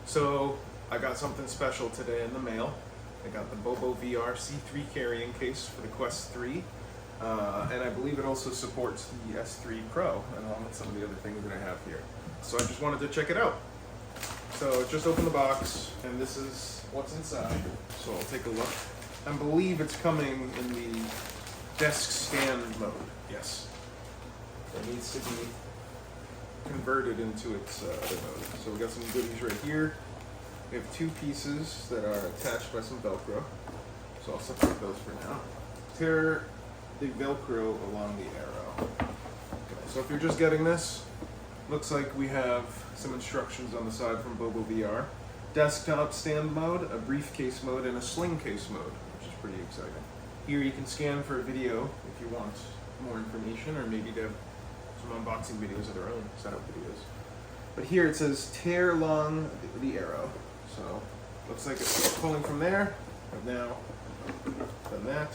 So I got something special today in the mail. I got the BoboVR C3 carrying case for the Quest 3. And I believe it also supports the S3 Pro, along with some of the other things that I have here. So I just wanted to check it out. So just open the box, and this is what's inside. So I'll take a look. I believe it's coming in the desk stand mode. Yes. It needs to be converted into its other mode. So we got some goodies right here. We have two pieces that are attached by some Velcro. So I'll separate those for now. Tear the Velcro along the arrow. Okay, so if you're just getting this, looks like we have some instructions on the side from BoboVR. Desktop stand mode, a briefcase mode, and a sling case mode, which is pretty exciting. Here you can scan for a video if you want more information, or maybe to have some unboxing videos of their own setup videos. But here it says tear along the arrow. So looks like it's pulling from there. I've now done that.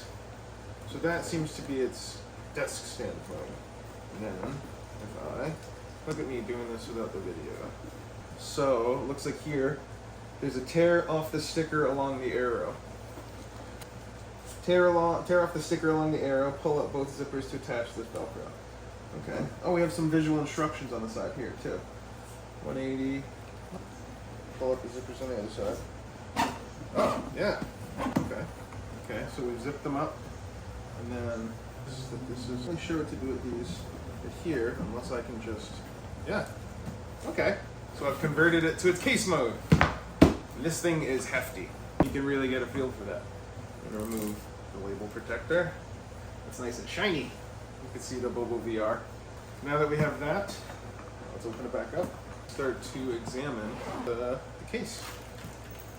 So that seems to be its desk stand mode. And then if I look at me doing this without the video. So it looks like here there's a tear off the sticker along the arrow. Tear off the sticker along the arrow, pull up both zippers to attach this Velcro. Okay. Oh, we have some visual instructions on the side here too. 180. Pull up the zippers on the other side. Oh, yeah. Okay. Okay, so we've zipped them up. And then this is I'm not sure what to do with these here, unless I can just, yeah. Okay. So I've converted it to its case mode. And this thing is hefty. You can really get a feel for that. I'm gonna remove the label protector. It's nice and shiny. You can see the BoboVR. Now that we have that, let's open it back up. Start to examine the case.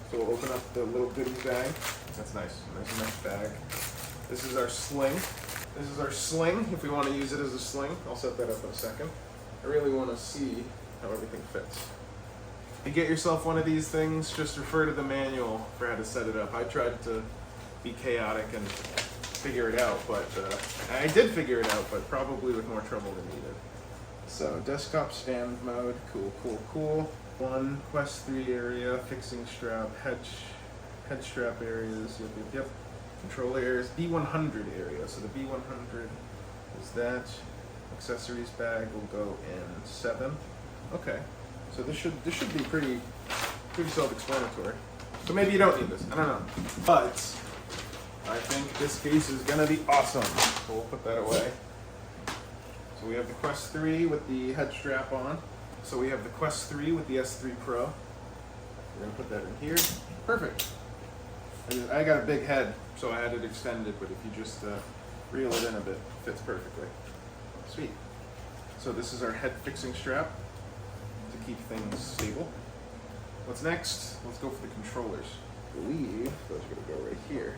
So we'll open up the little goodies bag. That's nice. Nice mesh bag. This is our sling. This is our sling, if we want to use it as a sling. I'll set that up in a second. I really want to see how everything fits. If you get yourself one of these things, just refer to the manual for how to set it up. I tried to be chaotic and figure it out, but I did figure it out, but probably with more trouble than needed. So desktop stand mode, cool, cool, cool. One Quest 3 area, fixing strap, head strap areas, yep. Controller areas, B100 area. So the B100 is that. Accessories bag will go in 7. Okay, so this should be pretty self-explanatory. So maybe you don't need this. I don't know, but I think this case is gonna be awesome. So we'll put that away. So we have the Quest 3 with the head strap on. So we have the Quest 3 with the S3 Pro. We're gonna put that in here. Perfect. I got a big head, so I had it extended, but if you just reel it in a bit, it fits perfectly. Sweet. So this is our head fixing strap to keep things stable. What's next? Let's go for the controllers. I believe those are gonna go right here.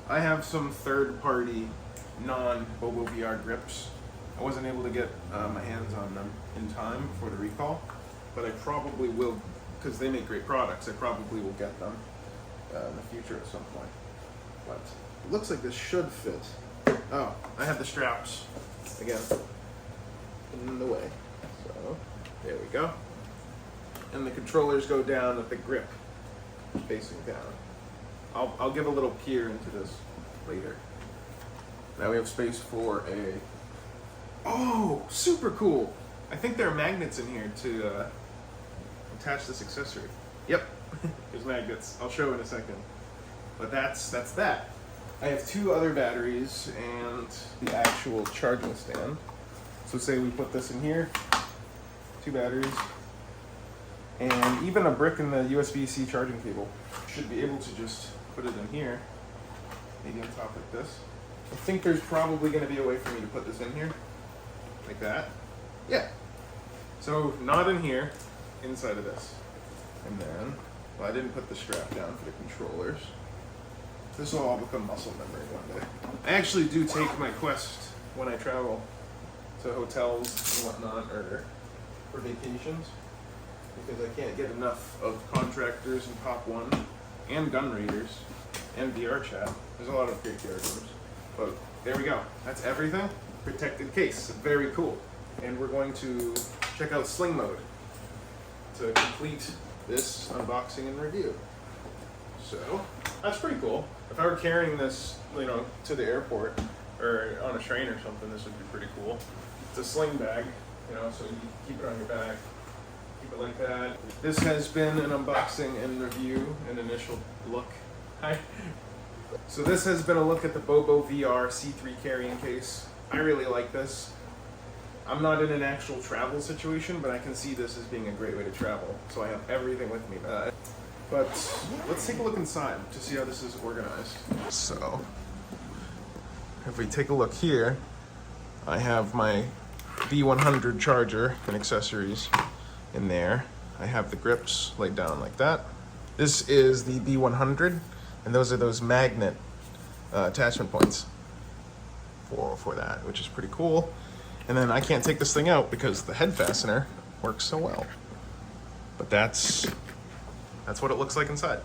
I have some third-party non-BoboVR grips. I wasn't able to get my hands on them in time for the recall, but I probably will, because they make great products, I probably will get them in the future at some point. But it looks like this should fit. Oh, I have the straps, again, in the way. So, there we go. And the controllers go down with the grip facing down. I'll give a little peer into this later. Now we have space for a, oh, super cool. I think there are magnets in here to attach this accessory. Yep, there's magnets. I'll show in a second. But that's that. I have 2 other batteries and the actual charging stand. So say we put this in here, 2 batteries, and even a brick in the USB-C charging cable. Should be able to just put it in here, maybe on top like this. I think there's probably going to be a way for me to put this in here, like that. Yeah. So not in here, inside of this. And then, well, I didn't put the strap down for the controllers. This will all become muscle memory one day. I actually do take my Quest when I travel to hotels and whatnot, or for vacations, because I can't get enough of contractors and Pop 1 and Gun Raiders and VR chat. There's a lot of great VR games. But there we go. That's everything. Protected case. Very cool. And we're going to check out sling mode to complete this unboxing and review. So that's pretty cool. If I were carrying this, you know, to the airport or on a train or something, this would be pretty cool. It's a sling bag, you know, so you keep it on your back, keep it like that. This has been an unboxing and review, an initial look. Hi. So this has been a look at the BoboVR C3 carrying case. I really like this. I'm not in an actual travel situation, but I can see this as being a great way to travel. So I have everything with me. But let's take a look inside to see how this is organized. So if we take a look here, I have my B100 charger and accessories in there. I have the grips laid down like that. This is the B100, and those are those magnet attachment points for that, which is pretty cool. And then I can't take this thing out because the head fastener works so well. But that's what it looks like inside.